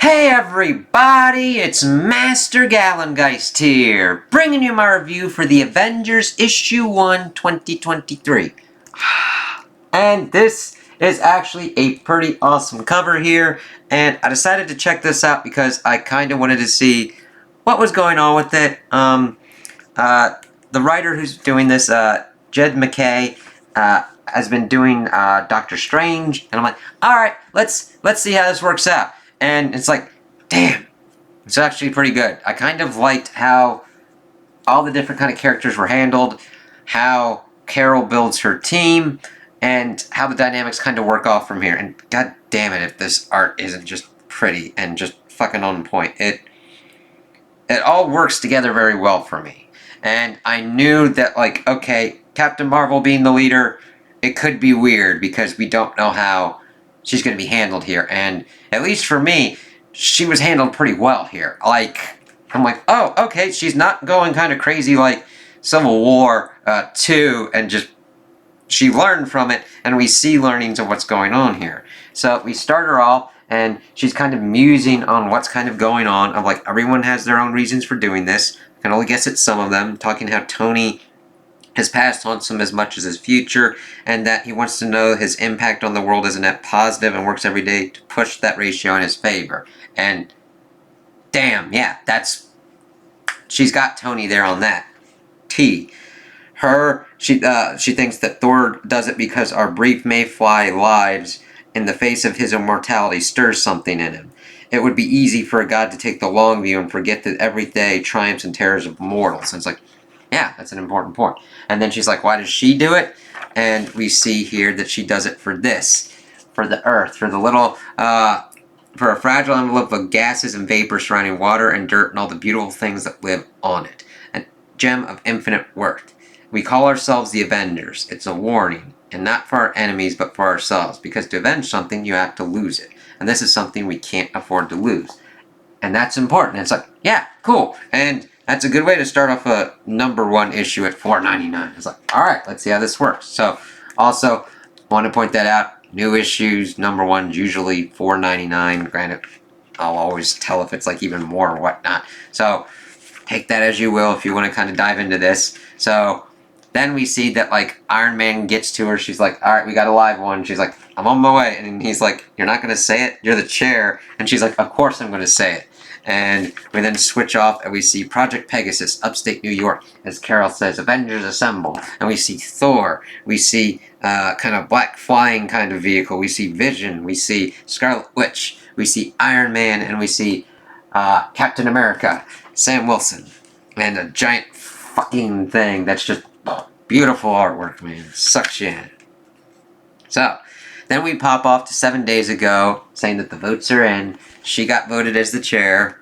Hey everybody, it's Master Gallengeist here, bringing you my review for the Avengers Issue 1 2023. And this is actually a pretty awesome cover here, and I decided to check this out because I kind of wanted to see what was going on with it. The writer who's doing this, Jed McKay, has been doing Doctor Strange, and I'm like, alright, let's see how this works out. And it's like, damn, it's actually pretty good. I kind of liked how all the different kind of characters were handled, how Carol builds her team, and how the dynamics kind of work off from here. And god damn it, if this art isn't just pretty and just fucking on point. It all works together very well for me. And I knew that, like, okay, Captain Marvel being the leader, it could be weird because we don't know how she's going to be handled here. And at least for me, she was handled pretty well here. Like, I'm like, oh, okay, she's not going kind of crazy like Civil War 2, and just, she learned from it, and we see learnings of what's going on here. So we start her off, and she's kind of musing on what's kind of going on. I'm like, everyone has their own reasons for doing this. I can only guess at some of them, talking how Tony has passed on some as much as his future, and that he wants to know his impact on the world is a net positive and works every day to push that ratio in his favor. And damn, yeah, she's got Tony there on that. She thinks that Thor does it because our brief Mayfly lives in the face of his immortality stirs something in him. It would be easy for a god to take the long view and forget the everyday triumphs and terrors of mortals. And it's like, yeah, that's an important point. And then she's like, why does she do it? And we see here that she does it for this. For the Earth. For the little, for a fragile envelope of gases and vapor surrounding water and dirt and all the beautiful things that live on it. A gem of infinite worth. We call ourselves the Avengers. It's a warning. And not for our enemies, but for ourselves. Because to avenge something, you have to lose it. And this is something we can't afford to lose. And that's important. And it's like, yeah, cool. And that's a good way to start off a #1 issue at $4.99. It's like, all right, let's see how this works. So, also, want to point that out. New issues, #1's usually $4.99. Granted, I'll always tell if it's like even more or whatnot. So, take that as you will if you want to kind of dive into this. So, then we see that, like, Iron Man gets to her. She's like, all right, we got a live one. She's like, I'm on my way. And he's like, you're not going to say it? You're the chair. And she's like, of course I'm going to say it. And we then switch off and we see Project Pegasus, upstate New York, as Carol says, Avengers assemble. And we see Thor. We see kind of black flying kind of vehicle. We see Vision. We see Scarlet Witch. We see Iron Man. And we see Captain America, Sam Wilson. And a giant fucking thing that's just beautiful artwork, man. Sucks you in. So, then we pop off to 7 days ago, saying that the votes are in. She got voted as the chair,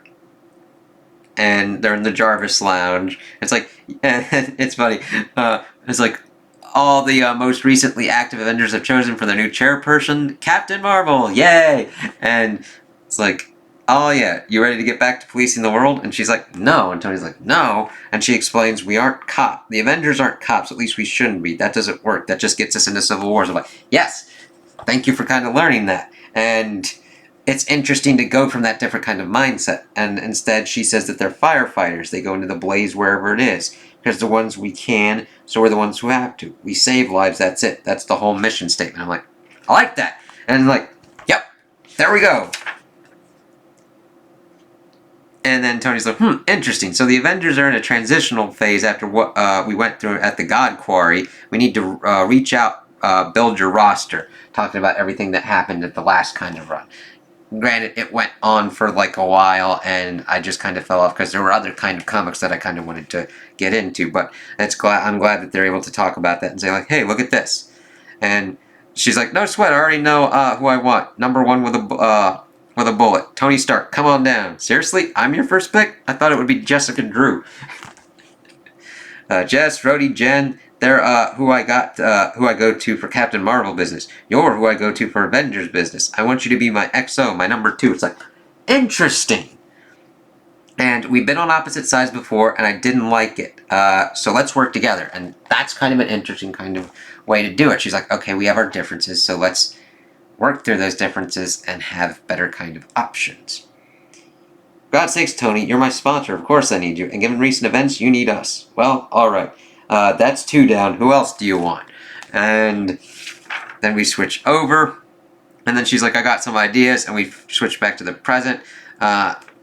and they're in the Jarvis Lounge. It's like, it's funny. It's like, all the most recently active Avengers have chosen for their new chairperson, Captain Marvel. Yay! And it's like, oh yeah, you ready to get back to policing the world? And she's like, no. And Tony's like, no. And she explains, we aren't cops. The Avengers aren't cops. At least we shouldn't be. That doesn't work. That just gets us into civil wars. I'm like, yes. Thank you for kind of learning that. And it's interesting to go from that different kind of mindset. And instead, she says that they're firefighters. They go into the blaze wherever it is. Because the ones we can, so we're the ones who have to. We save lives, that's it. That's the whole mission statement. I'm like, I like that. And like, yep, there we go. And then Tony's like, interesting. So the Avengers are in a transitional phase after what we went through at the God Quarry. We need to reach out, build your roster. Talking about everything that happened at the last kind of run. Granted, it went on for like a while, and I just kind of fell off because there were other kind of comics that I kind of wanted to get into. But I'm glad that they're able to talk about that and say like, hey, look at this. And she's like, no sweat, I already know who I want. #1 with a bullet. Tony Stark, come on down. Seriously? I'm your first pick? I thought it would be Jessica Drew. Jess, Rhodey, Jen, they're who I go to for Captain Marvel business. You're who I go to for Avengers business. I want you to be my XO, my #2. It's like, interesting. And we've been on opposite sides before, and I didn't like it. So let's work together. And that's kind of an interesting kind of way to do it. She's like, okay, we have our differences, so let's work through those differences and have better kind of options. God's sakes, Tony, you're my sponsor. Of course I need you. And given recent events, you need us. Well, alright. That's 2 down. Who else do you want? And then we switch over. And then she's like, I got some ideas. And we switch back to the present.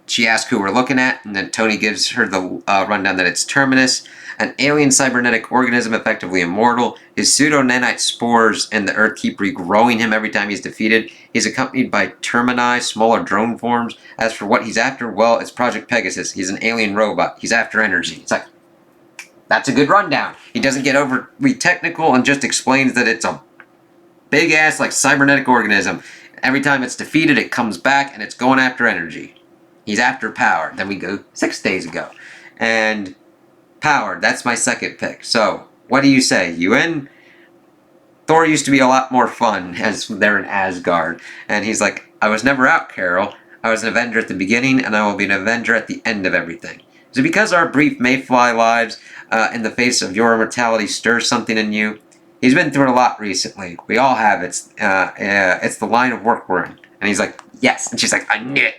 She asks who we're looking at. And then Tony gives her the rundown that it's Terminus, an alien cybernetic organism effectively immortal. His pseudo-nanite spores in the Earth keep regrowing him every time he's defeated. He's accompanied by Termini, smaller drone forms. As for what he's after, well, it's Project Pegasus. He's an alien robot. He's after energy. It's like, that's a good rundown. He doesn't get overly technical and just explains that it's a big-ass, like, cybernetic organism. Every time it's defeated, it comes back, and it's going after energy. He's after power. Then we go 6 days ago. And power, that's my second pick. So, what do you say? You in? Thor used to be a lot more fun as they're in Asgard. And he's like, I was never out, Carol. I was an Avenger at the beginning, and I will be an Avenger at the end of everything. Is it because our brief Mayfly lives in the face of your immortality stirs something in you? He's been through a lot recently. We all have. It's the line of work we're in. And he's like, yes. And she's like, I knew it.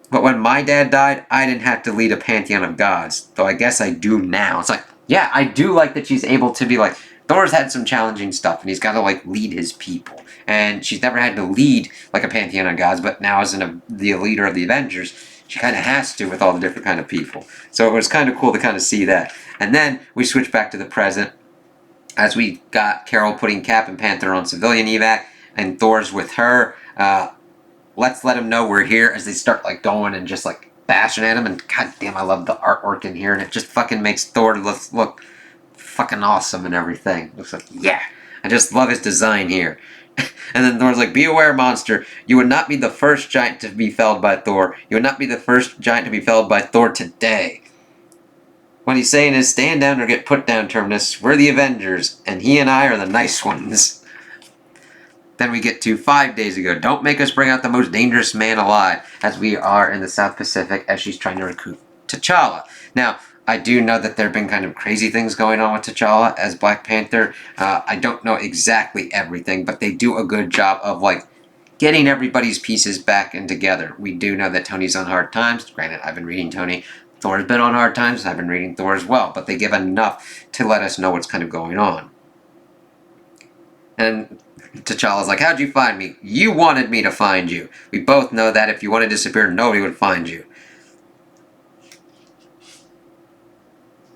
But when my dad died, I didn't have to lead a pantheon of gods. Though I guess I do now. It's like, yeah, I do like that she's able to be like, Thor's had some challenging stuff, and he's got to, like, lead his people. And she's never had to lead, like, a pantheon of gods, but now as the leader of the Avengers, she kind of has to with all the different kind of people. So it was kind of cool to kind of see that. And then we switch back to the present, as we got Carol putting Cap and Panther on civilian evac, and Thor's with her. Let's let him know we're here, as they start, like, going and just, like, bashing at him. And goddamn, I love the artwork in here, and it just fucking makes Thor look fucking awesome and everything. Looks like, yeah, I just love his design here. And then Thor's like, be aware, monster, you would not be the first giant to be felled by Thor. You would not be the first giant to be felled by Thor today. What he's saying is, stand down or get put down, Terminus. We're the Avengers, and he and I are the nice ones. Then we get to 5 days ago. Don't make us bring out the most dangerous man alive, as we are in the South Pacific, as she's trying to recruit T'Challa. Now, I do know that there have been kind of crazy things going on with T'Challa as Black Panther. I don't know exactly everything, but they do a good job of, like, getting everybody's pieces back and together. We do know that Tony's on hard times. Granted, I've been reading Tony. Thor's been on hard times. I've been reading Thor as well. But they give enough to let us know what's kind of going on. And T'Challa's like, how'd you find me? You wanted me to find you. We both know that if you want to disappear, nobody would find you.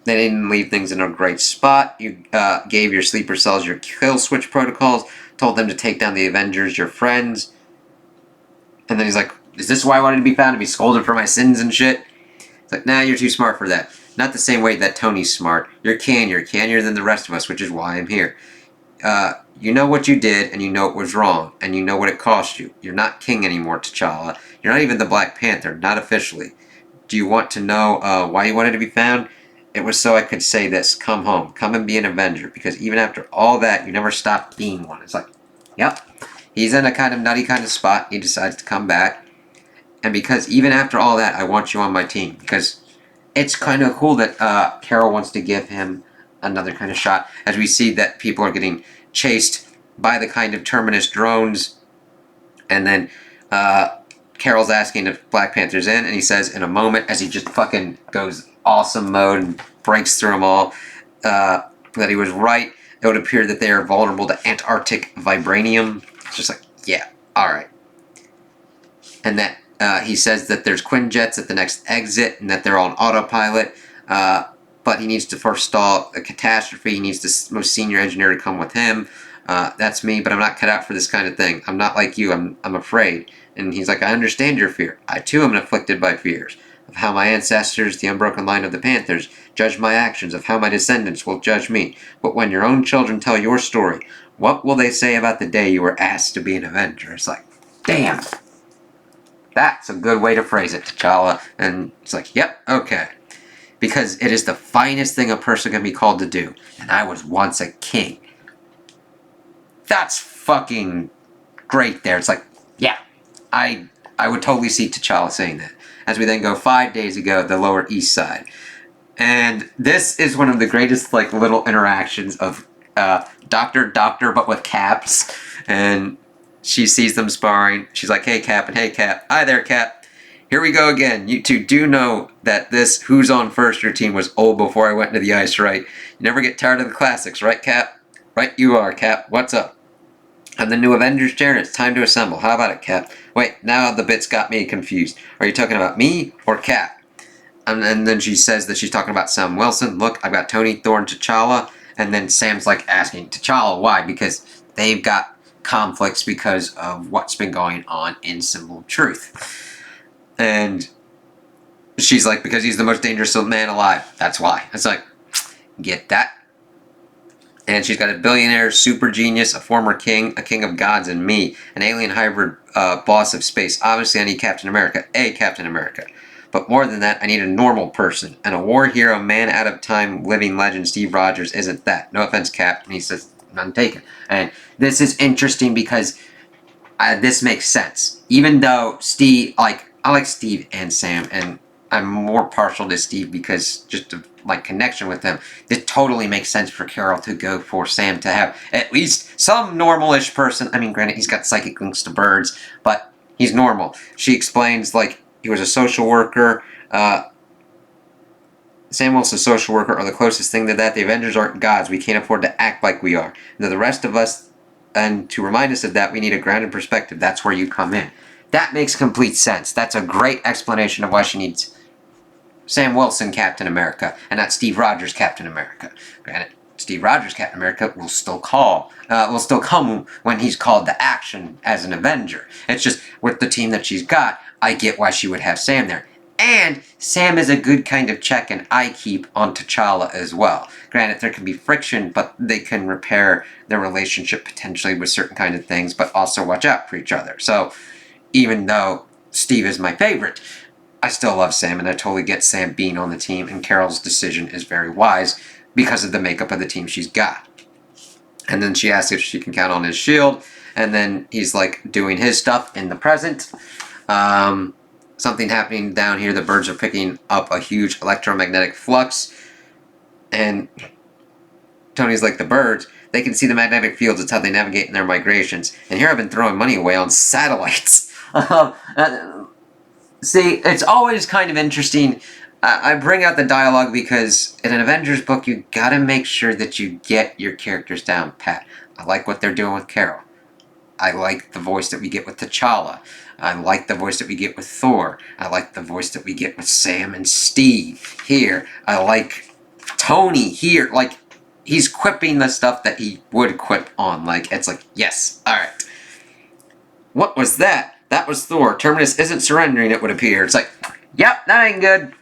They didn't leave things in a great spot. You gave your sleeper cells your kill switch protocols, told them to take down the Avengers, your friends. And then he's like, is this why I wanted to be found? To be scolded for my sins and shit? It's like, nah, you're too smart for that. Not the same way that Tony's smart. You're cannier than the rest of us, which is why I'm here. You know what you did, and you know it was wrong, and you know what it cost you. You're not king anymore, T'Challa. You're not even the Black Panther, not officially. Do you want to know why you wanted to be found? It was so I could say this, come home, come and be an Avenger, because even after all that, you never stopped being one. It's like, yep, he's in a kind of nutty kind of spot, he decides to come back, and because even after all that, I want you on my team, because it's kind of cool that Carol wants to give him another kind of shot, as we see that people are getting chased by the kind of Terminus drones, and then Carol's asking if Black Panther's in, and he says in a moment, as he just fucking goes awesome mode and breaks through them all, that he was right. It would appear that they are vulnerable to Antarctic vibranium. It's just like, yeah, alright. And that he says that there's Quinjets at the next exit, and that they're on autopilot, but he needs to forestall a catastrophe. He needs the most senior engineer to come with him. That's me, but I'm not cut out for this kind of thing. I'm not like you. I'm afraid. And he's like, I understand your fear. I too am afflicted by fears. Of how my ancestors, the unbroken line of the Panthers, judge my actions, of how my descendants will judge me. But when your own children tell your story, what will they say about the day you were asked to be an Avenger? It's like, damn. That's a good way to phrase it, T'Challa. And it's like, yep, okay. Because it is the finest thing a person can be called to do. And I was once a king. That's fucking great there. It's like, yeah, I would totally see T'Challa saying that. As we then go 5 days ago, the Lower East Side. And this is one of the greatest, like, little interactions of Doctor, but with Caps. And she sees them sparring. She's like, hey, Cap, and hey, Cap. Hi there, Cap. Here we go again. You two do know that this Who's on First routine was old before I went into the ice, right? You never get tired of the classics, right, Cap? Right, you are, Cap. What's up? I'm the new Avengers chair and it's time to assemble. How about it, Cap? Wait, now the bits got me confused. Are you talking about me or Cap? And then she says that she's talking about Sam Wilson. Look, I've got Tony, Thor, and T'Challa. And then Sam's like asking T'Challa why, because they've got conflicts because of what's been going on in Symbol of Truth. And she's like, because he's the most dangerous man alive. That's why. It's like, get that? And she's got a billionaire, super genius, a former king, a king of gods, and me, an alien hybrid boss of space. Obviously, I need Captain America, a Captain America. But more than that, I need a normal person. And a war hero, man out of time, living legend, Steve Rogers, isn't that. No offense, Cap. And he says, none taken. And this is interesting because this makes sense. Even though Steve, I like Steve and Sam, and I'm more partial to Steve because just of connection with him. It totally makes sense for Carol to go for Sam to have at least some normal-ish person. I mean, granted, he's got psychic links to birds, but he's normal. She explains, he was a social worker. Sam Wilson's a social worker, or the closest thing to that. The Avengers aren't gods. We can't afford to act like we are. And the rest of us, and to remind us of that, we need a grounded perspective. That's where you come in. That makes complete sense. That's a great explanation of why she needs Sam Wilson Captain America, and not Steve Rogers Captain America. Granted, Steve Rogers Captain America will still come when he's called to action as an Avenger. It's just, with the team that she's got, I get why she would have Sam there. And Sam is a good kind of check and eye keep on T'Challa as well. Granted, there can be friction, but they can repair their relationship potentially with certain kind of things, but also watch out for each other. So, even though Steve is my favorite, I still love Sam, and I totally get Sam being on the team, and Carol's decision is very wise because of the makeup of the team she's got. And then she asks if she can count on his shield, and then he's doing his stuff in the present. Something happening down here, the birds are picking up a huge electromagnetic flux, and Tony's like, the birds, they can see the magnetic fields, it's how they navigate in their migrations. And here I've been throwing money away on satellites. See, it's always kind of interesting. I bring out the dialogue because in an Avengers book, you gotta make sure that you get your characters down pat. I like what they're doing with Carol. I like the voice that we get with T'Challa. I like the voice that we get with Thor. I like the voice that we get with Sam and Steve here. I like Tony here. He's quipping the stuff that he would quip on. It's yes, alright. What was that? That was Thor. Terminus isn't surrendering, it would appear. It's yep, that ain't good.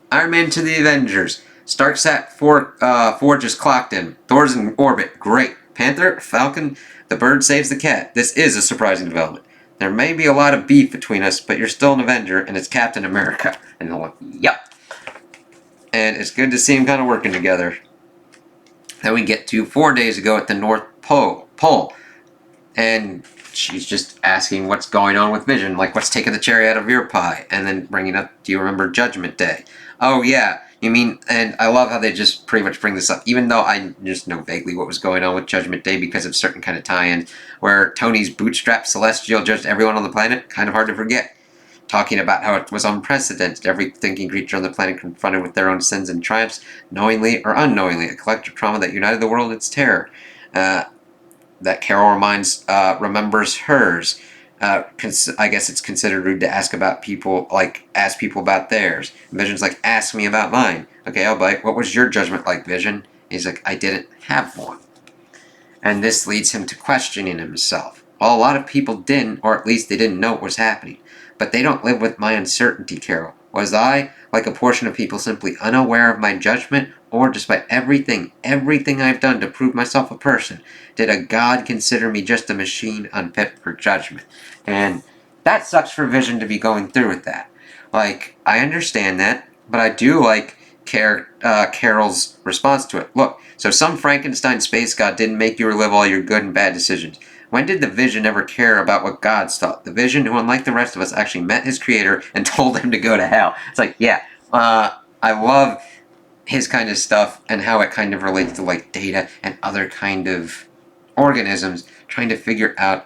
Iron Man to the Avengers. Starksat 4 just clocked in. Thor's in orbit. Great. Panther, Falcon, the bird saves the cat. This is a surprising development. There may be a lot of beef between us, but you're still an Avenger, and it's Captain America. And they're like, yep. And it's good to see them kind of working together. Then we get to 4 days ago at the North Pole. And she's just asking what's going on with Vision, what's taking the cherry out of your pie, and then bringing up, do you remember Judgment Day? Oh yeah, you mean, and I love how they just pretty much bring this up, even though I just know vaguely what was going on with Judgment Day because of certain kind of tie-in, where Tony's bootstrapped Celestial judged everyone on the planet, kind of hard to forget. Talking about how it was unprecedented, every thinking creature on the planet confronted with their own sins and triumphs, knowingly or unknowingly, a collective trauma that united the world in its terror. That Carol remembers hers. I guess it's considered rude to ask people about theirs. Vision's ask me about mine. Okay, I'll bite. What was your judgment like, Vision? He's I didn't have one. And this leads him to questioning himself. Well, a lot of people didn't, or at least they didn't know what was happening. But they don't live with my uncertainty, Carol. Was I, like a portion of people, simply unaware of my judgment? Or, despite everything I've done to prove myself a person, did a god consider me just a machine unfit for judgment? And that sucks for Vision to be going through with that. I understand that, but I do like Carol's response to it. Look, so some Frankenstein space god didn't make you relive all your good and bad decisions. When did the Vision ever care about what gods thought? The Vision, who unlike the rest of us, actually met his creator and told him to go to hell. It's yeah, I love his kind of stuff and how it kind of relates to data and other kind of organisms trying to figure out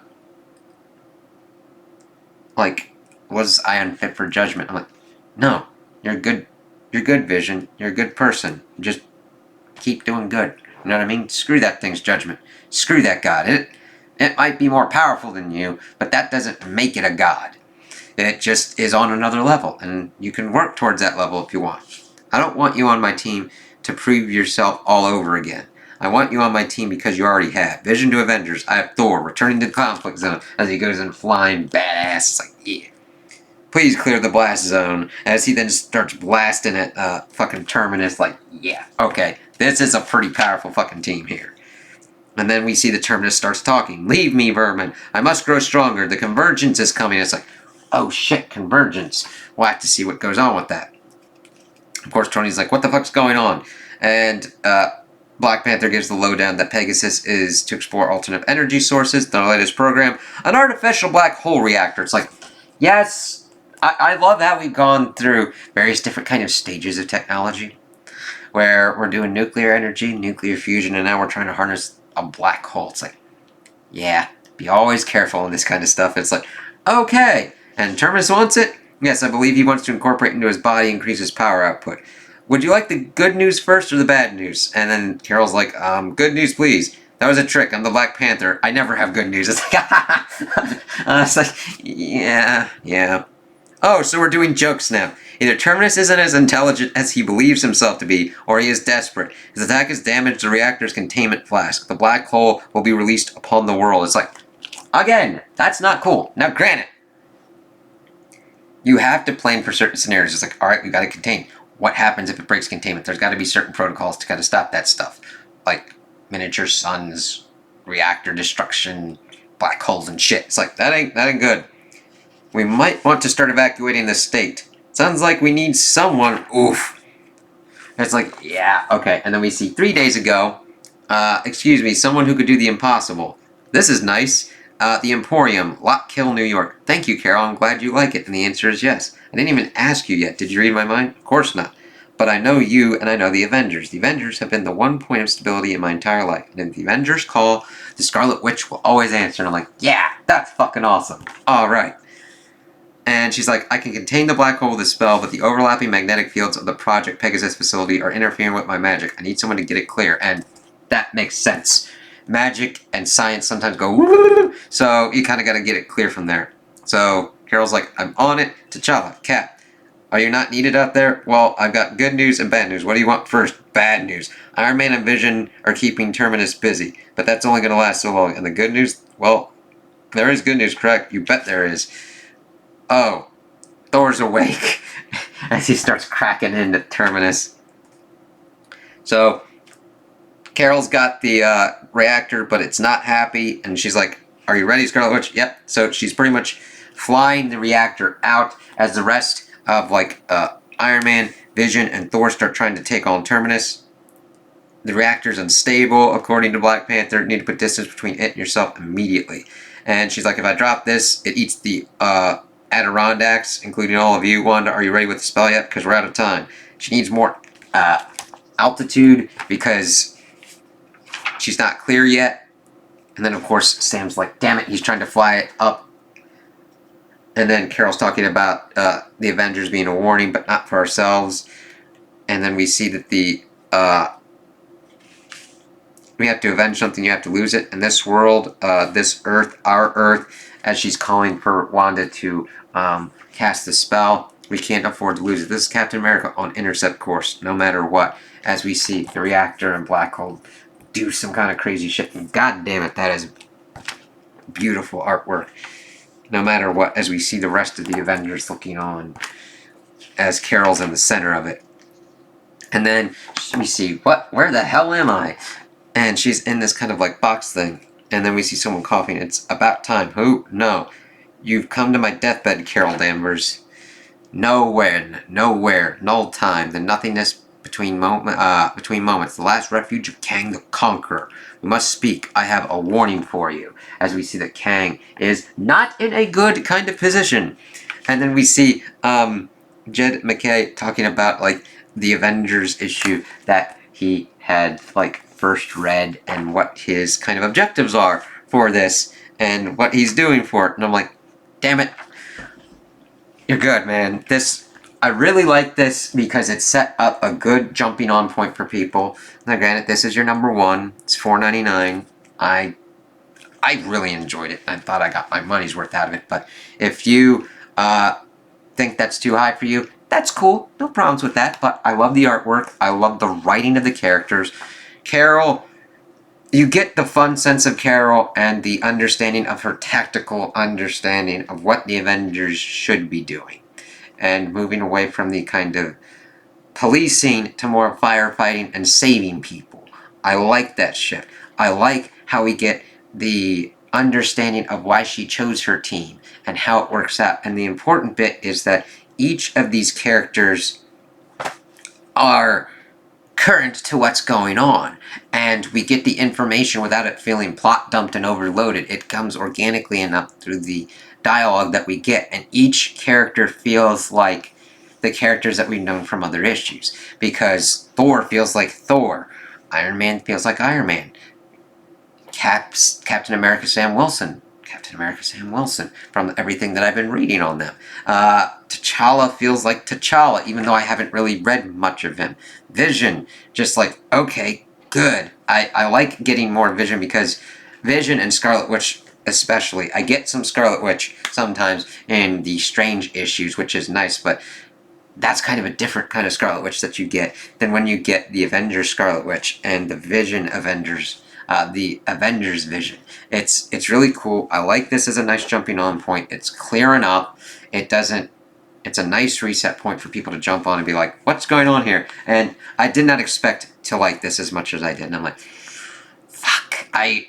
was I unfit for judgment? I'm like, no, you're good. You're good, Vision. You're a good person. Just keep doing good. You know what I mean? Screw that thing's judgment. Screw that god. It might be more powerful than you, but that doesn't make it a god. It just is on another level, and you can work towards that level if you want. I don't want you on my team to prove yourself all over again. I want you on my team because you already have. Vision to Avengers. I have Thor returning to the conflict zone as he goes in flying badass. It's like, yeah. Please clear the blast zone. As he then starts blasting at fucking Terminus, like, yeah, okay, this is a pretty powerful fucking team here. And then we see the Terminus starts talking. Leave me, vermin. I must grow stronger. The convergence is coming. It's like, oh shit, convergence. We'll have to see what goes on with that. Of course, Tony's like, what the fuck's going on? And Black Panther gives the lowdown that Pegasus is to explore alternate energy sources, the latest program, an artificial black hole reactor. It's like, yes, I love how we've gone through various different kind of stages of technology, where we're doing nuclear energy, nuclear fusion, and now we're trying to harness a black hole. It's like, yeah, be always careful in this kind of stuff. It's like, okay, and Terminus wants it? Yes, I believe he wants to incorporate into his body, increase his power output. Would you like the good news first or the bad news? And then Carol's like, good news, please. That was a trick. I'm the Black Panther. I never have good news. It's like, it's like, yeah. Oh, so we're doing jokes now. Either Terminus isn't as intelligent as he believes himself to be, or he is desperate. His attack has damaged the reactor's containment flask. The black hole will be released upon the world. It's like, again, that's not cool. Now, granted, you have to plan for certain scenarios. It's like, all right, we got to contain. What happens if it breaks containment? There's got to be certain protocols to kind of stop that stuff, like miniature suns, reactor destruction, black holes and shit. It's like, that ain't good. We might want to start evacuating the state. Sounds like we need someone. Oof. It's like, yeah, okay. And then we see 3 days ago, excuse me, someone who could do the impossible. This is nice. The Emporium, Lock Kill, New York. Thank you, Carol. I'm glad you like it. And the answer is yes. I didn't even ask you yet. Did you read my mind? Of course not. But I know you, and I know the Avengers. The Avengers have been the one point of stability in my entire life. And if the Avengers call, the Scarlet Witch will always answer. And I'm like, yeah, that's fucking awesome. All right. And she's like, I can contain the black hole with a spell, but the overlapping magnetic fields of the Project Pegasus facility are interfering with my magic. I need someone to get it clear. And that makes sense. Magic and science sometimes go woo, so you kind of got to get it clear from there. So Carol's like, I'm on it. T'Challa, Cap, are you not needed out there? Well, I've got good news and bad news. What do you want first? Bad news. Iron Man and Vision are keeping Terminus busy, but that's only going to last so long. And the good news, well, there is good news, correct? You bet there is. Oh, Thor's awake as he starts cracking into Terminus. So Carol's got the reactor, but it's not happy, and she's like, are you ready, Scarlet Witch? Yep. So she's pretty much flying the reactor out as the rest of, like, Iron Man, Vision, and Thor start trying to take on Terminus. The reactor's unstable, according to Black Panther. You need to put distance between it and yourself immediately. And she's like, if I drop this, it eats the Adirondacks, including all of you. Wanda, are you ready with the spell yet? Because we're out of time. She needs more altitude because she's not clear yet. And then, of course, Sam's like, damn it, he's trying to fly it up. And then Carol's talking about the Avengers being a warning, but not for ourselves. And then we see that we have to avenge something, you have to lose it. And this world, this Earth, our Earth, as she's calling for Wanda to cast the spell, we can't afford to lose it. This is Captain America on intercept course, no matter what. As we see the reactor and black hole do some kind of crazy shit. And God damn it, that is beautiful artwork. No matter what, as we see the rest of the Avengers looking on, as Carol's in the center of it. And then we see, where the hell am I? And she's in this kind of like box thing. And then we see someone coughing. It's about time. Who? No. You've come to my deathbed, Carol Danvers. Nowhere, null time, the nothingness between moments, the last refuge of Kang the Conqueror. We must speak. I have a warning for you. As we see that Kang is not in a good kind of position. And then we see Jed McKay talking about like the Avengers issue that he had like first read and what his kind of objectives are for this and what he's doing for it. And I'm like, damn it. You're good, man. I really like this because it set up a good jumping on point for people. Now, granted, this is your number one. It's $4.99. I really enjoyed it. I thought I got my money's worth out of it. But if you think that's too high for you, that's cool. No problems with that. But I love the artwork. I love the writing of the characters. Carol, you get the fun sense of Carol and the understanding of her tactical understanding of what the Avengers should be doing. And moving away from the kind of policing to more firefighting and saving people. I like that shit. I like how we get the understanding of why she chose her team and how it works out. And the important bit is that each of these characters are current to what's going on, and we get the information without it feeling plot dumped and overloaded. It comes organically enough through the dialogue that we get, and each character feels like the characters that we've known from other issues, because Thor feels like Thor, Iron Man feels like Iron Man, Captain America Sam Wilson from everything that I've been reading on them. T'Challa feels like T'Challa, even though I haven't really read much of him. Vision, just like, okay, good. I like getting more Vision because Vision and Scarlet Witch especially, I get some Scarlet Witch sometimes in the Strange issues, which is nice, but that's kind of a different kind of Scarlet Witch that you get than when you get the Avengers Scarlet Witch and the Vision Avengers, the Avengers Vision. It's really cool. I like this as a nice jumping on point. It's clear enough. It's a nice reset point for people to jump on and be like, what's going on here? And I did not expect to like this as much as I did. And I'm like, fuck, I'll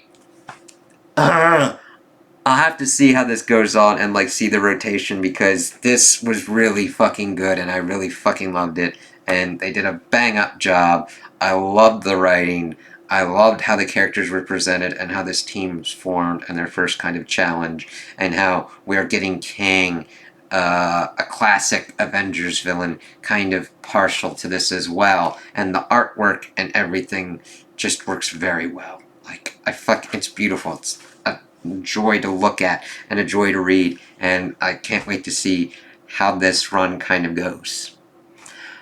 have to see how this goes on and like see the rotation, because this was really fucking good and I really fucking loved it, and they did a bang up job. I loved the writing. I loved how the characters were presented and how this team was formed and their first kind of challenge, and how we're getting Kang, a classic Avengers villain, kind of partial to this as well, and the artwork and everything just works very well. Like, it's beautiful. It's a joy to look at and a joy to read, and I can't wait to see how this run kind of goes.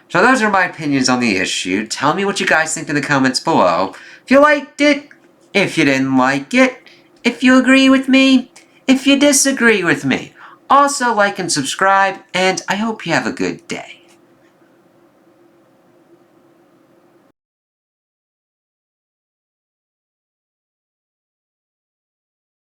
So those are my opinions on the issue. Tell me what you guys think in the comments below. If you liked it, if you didn't like it, if you agree with me, if you disagree with me. Also like and subscribe, and I hope you have a good day.